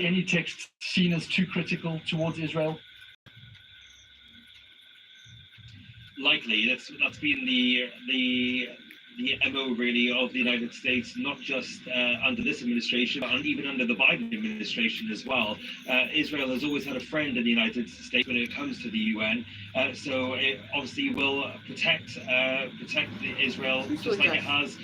any text seen as too critical towards Israel? Likely, that's been the MO really of the United States, not just under this administration, but even under the Biden administration as well. Israel has always had a friend in the United States when it comes to the UN, so it obviously will protect Israel just like it has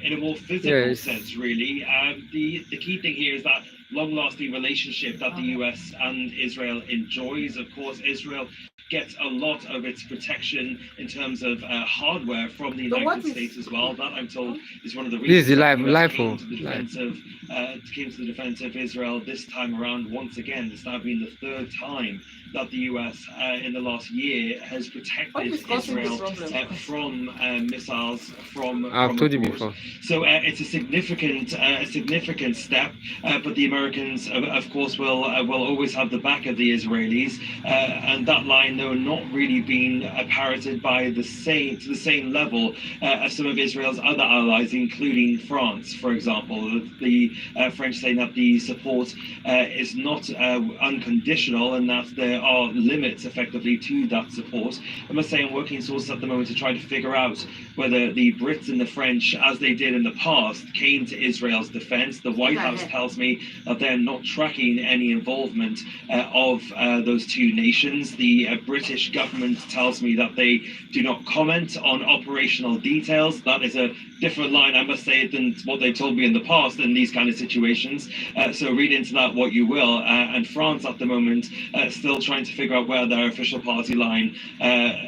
in a more physical sense, really. The key thing here is that long-lasting relationship that the US and Israel enjoys. Of course, Israel gets a lot of its protection in terms of hardware from the United States as well. That, I'm told, is one of the reasons that came to the defense of Israel this time around. Once again, it's now been the third time that the US in the last year has protected Israel from missiles from abroad. So it's a significant step, but the Americans, of course, will always have the back of the Israelis, and that line, though, not really being parroted by to the same level as some of Israel's other allies, including France, for example. The French saying that the support is not unconditional, and that there are limits, effectively, to that support. I must say, I'm working sources at the moment to try to figure out whether the Brits and the French, as they did in the past, came to Israel's defense. The White House tells me that they're not tracking any involvement of those two nations. The British government tells me that they do not comment on operational details. That is a different line, I must say, than what they've told me in the past in these kind of situations. So read into that what you will. And France at the moment still trying to figure out where their official party line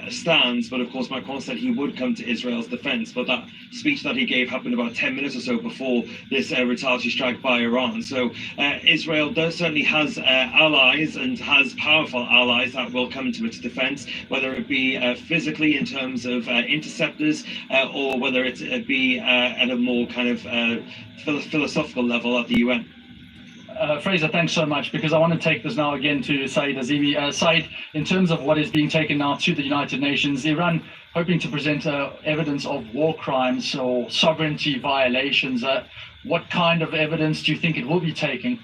stands. But of course, Macron said he would come to Israel's defense. But that speech that he gave happened about 10 minutes or so before this retaliatory strike by Iran. So Israel certainly has allies and has powerful allies that will come to its defense, whether it be physically in terms of interceptors or whether it be at a more kind of philosophical level at the UN. Fraser, thanks so much, because I want to take this now again to Saeed Azimi. Saeed, in terms of what is being taken now to the United Nations, Iran hoping to present evidence of war crimes or sovereignty violations. What kind of evidence do you think it will be taking?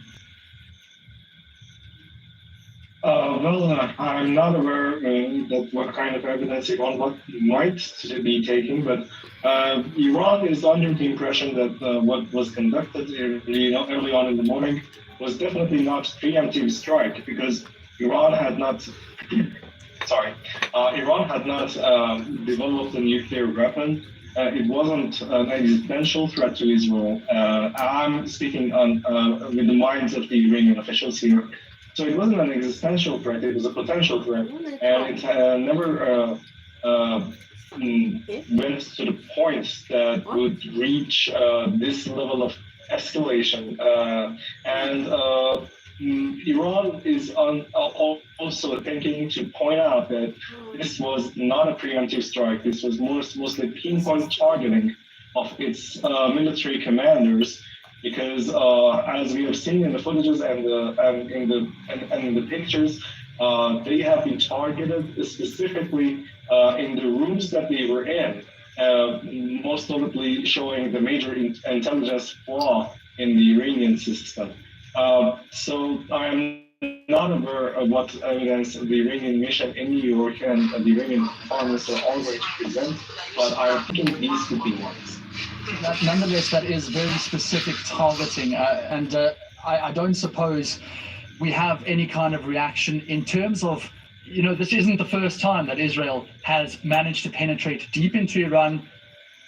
I'm not aware that what kind of evidence Iran might be taking, but Iran is under the impression that what was conducted early on in the morning was definitely not preemptive strike, because Iran had not developed a nuclear weapon. It wasn't an existential threat to Israel. I'm speaking with the minds of the Iranian officials here. So it wasn't an existential threat, it was a potential threat, and it never went to the point that would reach this level of escalation. Iran is also thinking to point out that this was not a preemptive strike, this was mostly pinpoint targeting of its military commanders, because as we have seen in the footages and in the pictures, they have been targeted specifically in the rooms that they were in, most notably showing the major intelligence flaw in the Iranian system. So I'm not aware of what evidence the Iranian mission in New York and the Iranian foreign minister are going to present, but I think these could be ones. Nonetheless, that is very specific targeting, and I don't suppose we have any kind of reaction in terms of, this isn't the first time that Israel has managed to penetrate deep into Iran,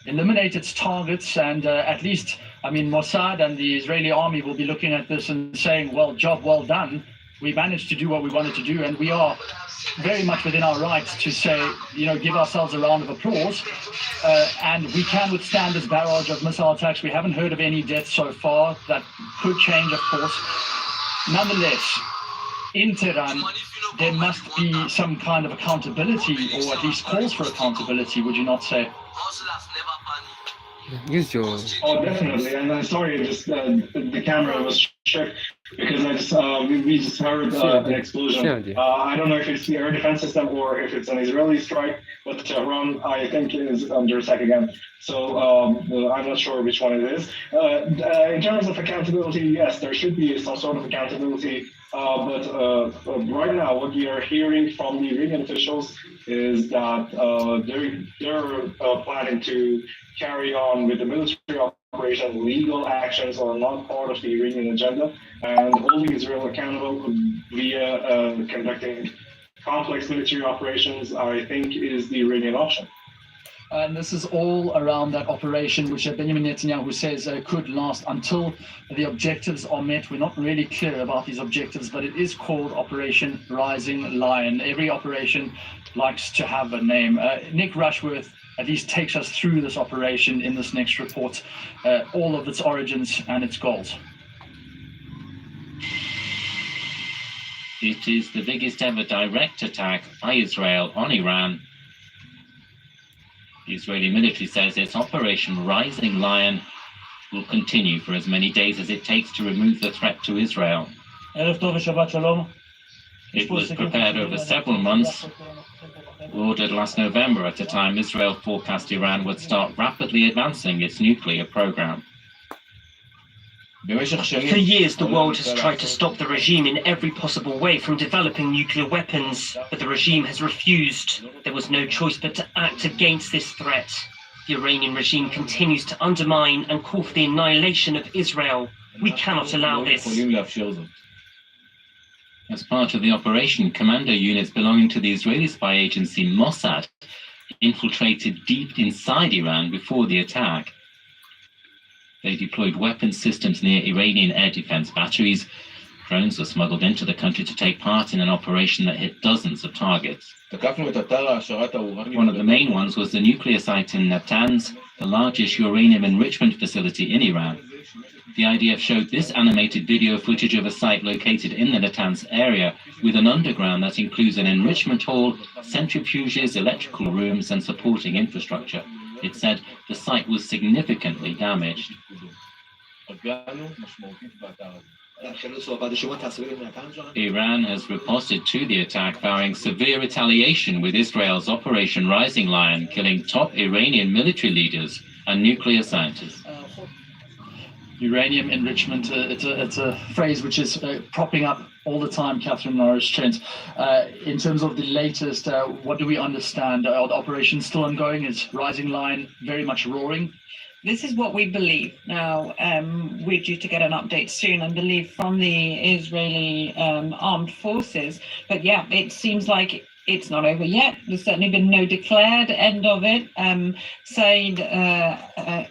eliminate its targets, and at least, Mossad and the Israeli army will be looking at this and saying, well, job well done. We managed to do what we wanted to do, and we are very much within our rights to say, give ourselves a round of applause, and we can withstand this barrage of missile attacks. We haven't heard of any deaths so far. That could change, of course. Nonetheless, in Tehran, there must be some kind of accountability, or at least calls for accountability, would you not say? Oh, definitely. And I'm sorry, just the camera was shook. because we just heard an explosion. I don't know if it's the air defense system or if it's an Israeli strike, but Tehran, I think, is under attack again. So I'm not sure which one it is. In terms of accountability, yes, there should be some sort of accountability. But right now, what we are hearing from the Iranian officials is that they're planning to carry on with the military operation. Legal actions are not part of the Iranian agenda, and holding Israel accountable via conducting complex military operations, I think, is the Iranian option. And this is all around that operation, which Benjamin Netanyahu says could last until the objectives are met. We're not really clear about these objectives, but it is called Operation Rising Lion. Every operation likes to have a name. Nick Rushworth at least takes us through this operation in this next report, all of its origins and its goals. It is the biggest ever direct attack by Israel on Iran. The Israeli military says its Operation Rising Lion will continue for as many days as it takes to remove the threat to Israel. It was prepared over several months, ordered last November at a time Israel forecast Iran would start rapidly advancing its nuclear program. For years, the world has tried to stop the regime in every possible way from developing nuclear weapons, but the regime has refused. There was no choice but to act against this threat. The Iranian regime continues to undermine and call for the annihilation of Israel. We cannot allow this. As part of the operation, commando units belonging to the Israeli spy agency Mossad infiltrated deep inside Iran before the attack. They deployed weapons systems near Iranian air defense batteries. Drones were smuggled into the country to take part in an operation that hit dozens of targets. One of the main ones was the nuclear site in Natanz, the largest uranium enrichment facility in Iran. The IDF showed this animated video footage of a site located in the Natanz area with an underground that includes an enrichment hall, centrifuges, electrical rooms, and supporting infrastructure. It said the site was significantly damaged. Iran has riposted to the attack, vowing severe retaliation with Israel's Operation Rising Lion, killing top Iranian military leaders and nuclear scientists. Uranium enrichment, it's a phrase which is propping up all the time, Catherine Norris-Trent. In terms of the latest, what do we understand? Are the operations still ongoing? Is Rising Lion very much roaring? This is what we believe. Now, we're due to get an update soon, I believe, from the Israeli armed forces. But yeah, it seems like it's not over yet. There's certainly been no declared end of it. Said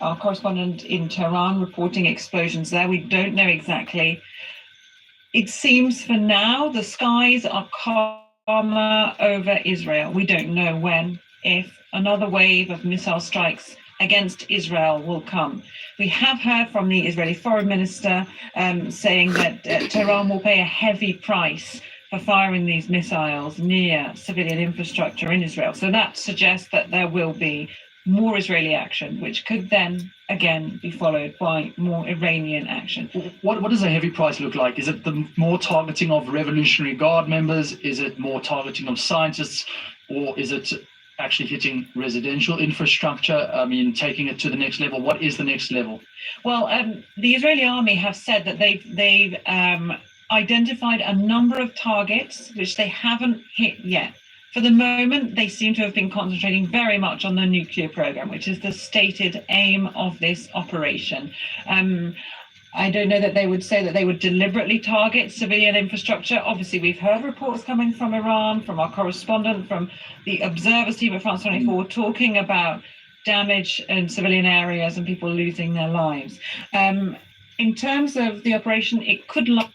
our correspondent in Tehran reporting explosions there. We don't know exactly. It seems for now the skies are calmer over Israel. We don't know when, if another wave of missile strikes against Israel will come. We have heard from the Israeli foreign minister saying that Tehran will pay a heavy price for firing these missiles near civilian infrastructure in Israel. So that suggests that there will be more Israeli action, which could then again be followed by more Iranian action. What does a heavy price look like? Is it the more targeting of Revolutionary Guard members? Is it more targeting of scientists? Or is it actually hitting residential infrastructure? I mean, taking it to the next level. What is the next level? Well, the Israeli army have said that they've identified a number of targets which they haven't hit yet. For the moment, they seem to have been concentrating very much on the nuclear program, which is the stated aim of this operation. I don't know that they would say that they would deliberately target civilian infrastructure. Obviously, we've heard reports coming from Iran, from our correspondent, from the observers team at France 24, talking about damage in civilian areas and people losing their lives. In terms of the operation, it could last.